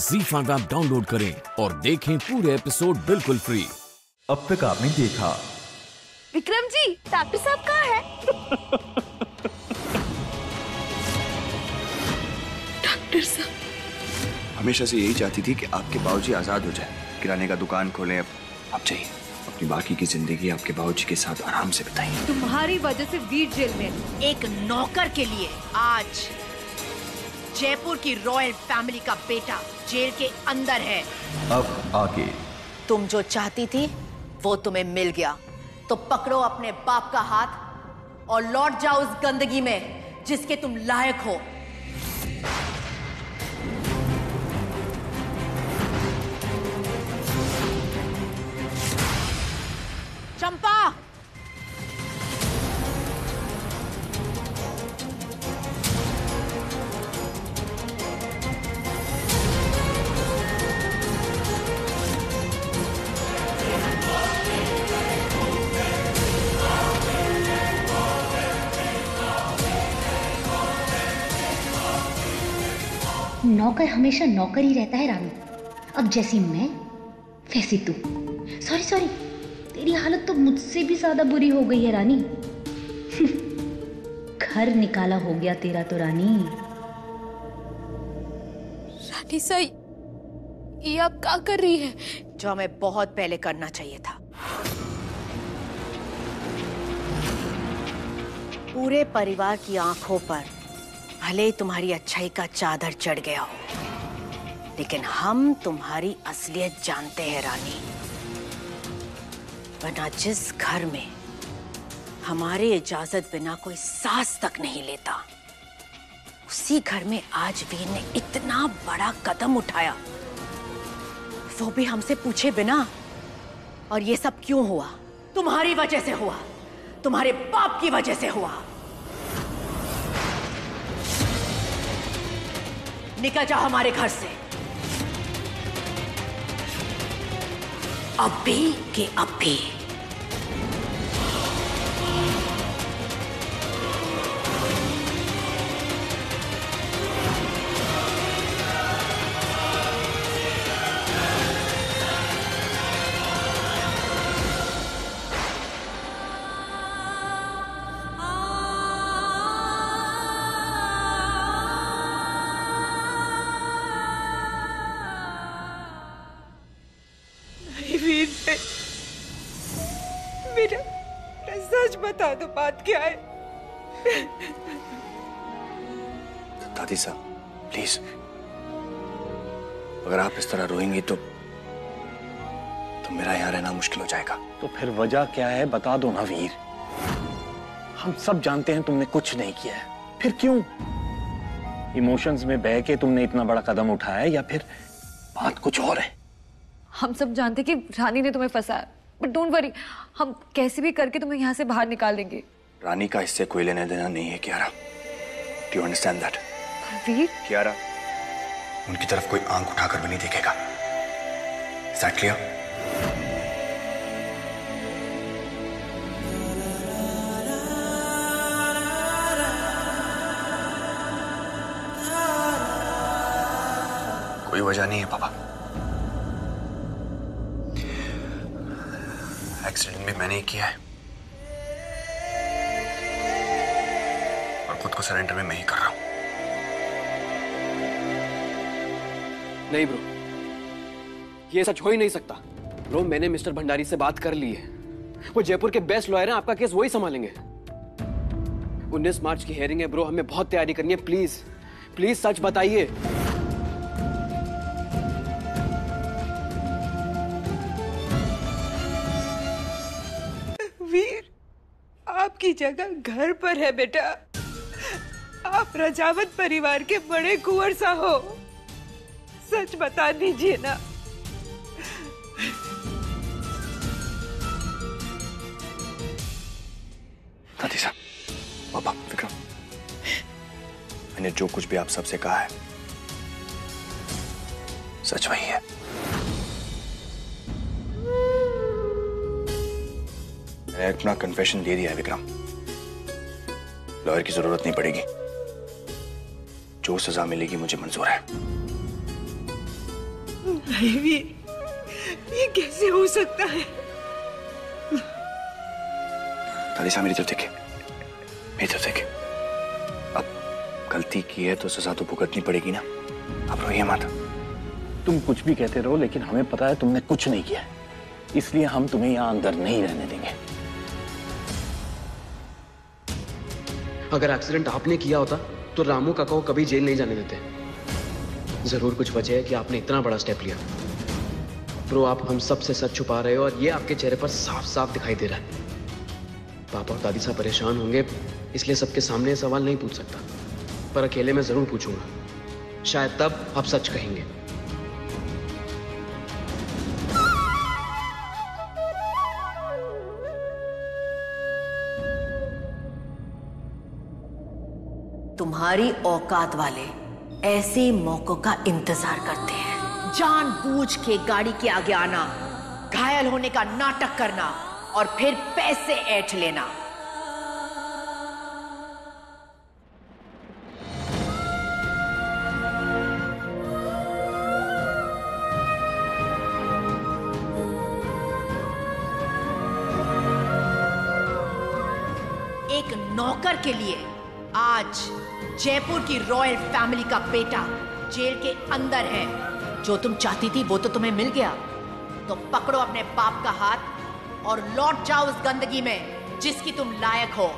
ZEE5 app download करें और देखें पूरे एपिसोड बिल्कुल फ्री। अब तक आपने देखा। विक्रम जी, डॉक्टर साहब कहाँ है? डॉक्टर साहब हमेशा से यही चाहती थी कि आपके बाबूजी आजाद हो जाए, किराने का दुकान खोलें। आप चाहिए अपनी बाकी की जिंदगी आपके बाबूजी के साथ आराम से बिताइए। तुम्हारी वजह से वीर जेल में। एक नौकर के लिए आज जयपुर की रॉयल फैमिली का बेटा जेल के अंदर है। अब आगे तुम जो चाहती थी वो तुम्हें मिल गया, तो पकड़ो अपने बाप का हाथ और लौट जाओ उस गंदगी में जिसके तुम लायक हो। चंपा, नौकर हमेशा नौकर ही रहता है रानी। अब जैसी मैं वैसी तू। सॉरी, तेरी हालत तो मुझसे भी ज्यादा बुरी हो गई है रानी। घर निकाला हो गया तेरा तो रानी। रानी साई, ये आप क्या कर रही है? जो हमें बहुत पहले करना चाहिए था। पूरे परिवार की आंखों पर भले ही तुम्हारी अच्छाई का चादर चढ़ गया हो, लेकिन हम तुम्हारी असलियत जानते हैं रानी। वरना जिस घर में हमारी इजाजत बिना कोई सांस तक नहीं लेता, उसी घर में आज वीर ने इतना बड़ा कदम उठाया, वो भी हमसे पूछे बिना। और ये सब क्यों हुआ? तुम्हारी वजह से हुआ, तुम्हारे बाप की वजह से हुआ। निकल जाओ हमारे घर से, अभी के अभी। मेरा सच बता दो, बात क्या है? दादी साहब प्लीज, अगर आप इस तरह रोएंगी तो मेरा यहाँ रहना मुश्किल हो जाएगा। तो फिर वजह क्या है बता दो ना वीर। हम सब जानते हैं तुमने कुछ नहीं किया है, फिर क्यों? इमोशंस में बह के तुमने इतना बड़ा कदम उठाया, या फिर बात कुछ और है? हम सब जानते कि रानी ने तुम्हें फंसाया, बट डोंट वरी, हम कैसे भी करके तुम्हें यहाँ से बाहर निकाल देंगे। रानी का इससे कोई लेना देना नहीं है Kiara. Do you understand that? Veer, Kiara उनकी तरफ कोई आंख उठाकर भी नहीं देखेगा। Is that clear? कोई वजह नहीं है पापा। एक्सीडेंट भी मैंने ही किया है और खुद को सरेंडर भी मैं ही कर रहा हूं। नहीं ब्रो, ये सच हो ही नहीं सकता। ब्रो, मैंने मिस्टर भंडारी से बात कर ली है। वो जयपुर के बेस्ट लॉयर हैं, आपका केस वही संभालेंगे। 19 मार्च की हेयरिंग है ब्रो, हमें बहुत तैयारी करनी है। प्लीज प्लीज सच बताइए। वीर, आपकी जगह घर पर है बेटा। आप रजावत परिवार के बड़े कुंवर सा हो, सच बता दीजिए ना। दादी साहब, पापा, विक्रम, मैंने जो कुछ भी आप सबसे कहा है सच वही है। मैंने अपना कन्फेशन दे दिया है विक्रम। लॉयर की जरूरत नहीं पड़ेगी, जो सजा मिलेगी मुझे मंजूर है। नहीं वीर, ये कैसे हो सकता है? दादी साहब मेरी तरफ देखे, मेरी तरफ देखे। अब गलती की है तो सजा तो भुगतनी पड़ेगी ना। अब रोइए मत। तुम कुछ भी कहते रहो, लेकिन हमें पता है तुमने कुछ नहीं किया है, इसलिए हम तुम्हें यहाँ अंदर नहीं रहने देंगे। अगर एक्सीडेंट आपने किया होता तो रामू काका को कभी जेल नहीं जाने देते। जरूर कुछ वजह है कि आपने इतना बड़ा स्टेप लिया। ब्रो, आप हम सब से सच छुपा रहे हो और ये आपके चेहरे पर साफ साफ दिखाई दे रहा है। पापा और दादी साहब परेशान होंगे, इसलिए सबके सामने सवाल नहीं पूछ सकता, पर अकेले में जरूर पूछूंगा। शायद तब आप सच कहेंगे। तुम्हारी औकात वाले ऐसे मौकों का इंतजार करते हैं, जानबूझ के गाड़ी के आगे आना, घायल होने का नाटक करना और फिर पैसे ऐंठ लेना। एक नौकर के लिए आज जयपुर की रॉयल फैमिली का बेटा जेल के अंदर है। जो तुम चाहती थी वो तो तुम्हें मिल गया, तो पकड़ो अपने बाप का हाथ और लौट जाओ उस गंदगी में जिसकी तुम लायक हो।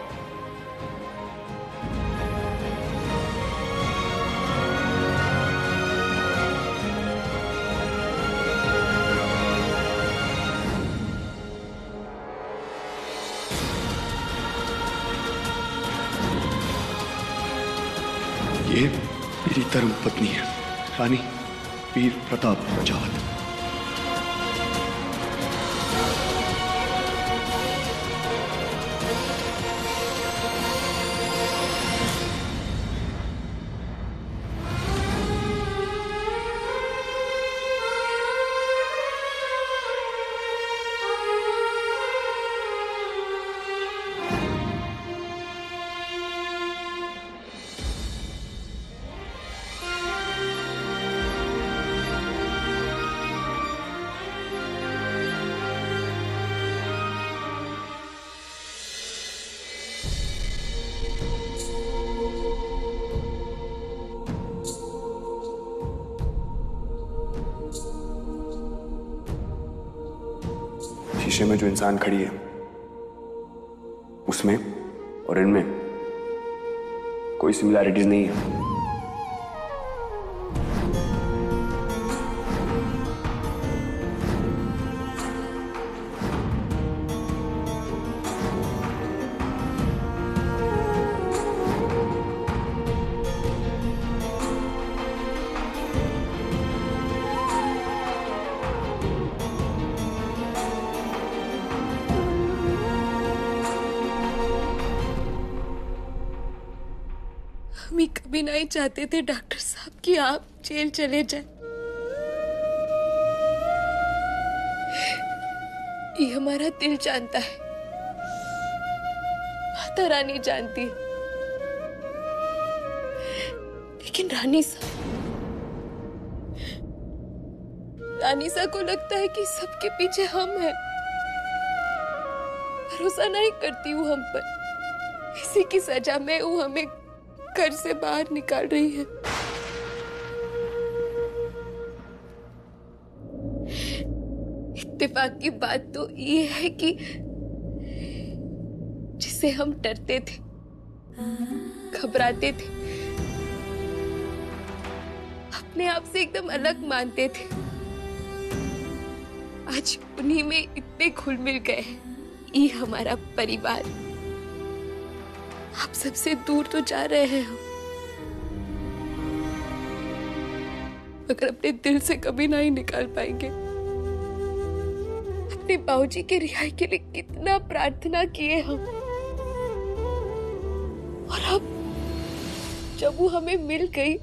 ये मेरी धर्म पत्नी है, रानी वीर प्रताप राजावत। शीशे में जो इंसान खड़ी है उसमें और इनमें कोई सिमिलैरिटीज नहीं है। हम ही कभी नहीं चाहते थे डॉक्टर साहब कि आप जेल चले जाएं। ये हमारा दिल जानता है, माता रानी जानती है, लेकिन रानी साहब को लगता है कि सबके पीछे हम हैं। भरोसा नहीं करती हूँ हम पर, इसी की सजा में वो हमें घर से बाहर निकाल रही है। इत्तेफाक की बात तो ये है कि जिससे हम डरते थे, घबराते थे, अपने आप से एकदम अलग मानते थे, आज उन्हीं में इतने घुल मिल गए हैं। ये हमारा परिवार। आप सबसे दूर तो जा रहे हैं हम, मगर अपने दिल से कभी नहीं निकाल पाएंगे। अपने बाबूजी के रिहाई के लिए कितना प्रार्थना किए हम, और अब जब वो हमें मिल गई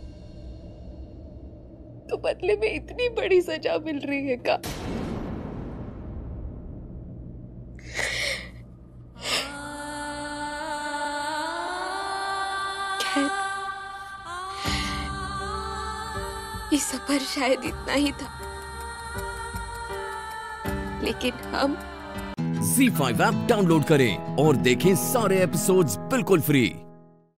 तो बदले में इतनी बड़ी सजा मिल रही है का। ये सफर शायद इतना ही था, लेकिन हम ZEE5 ऐप डाउनलोड करें और देखें सारे एपिसोड्स बिल्कुल फ्री।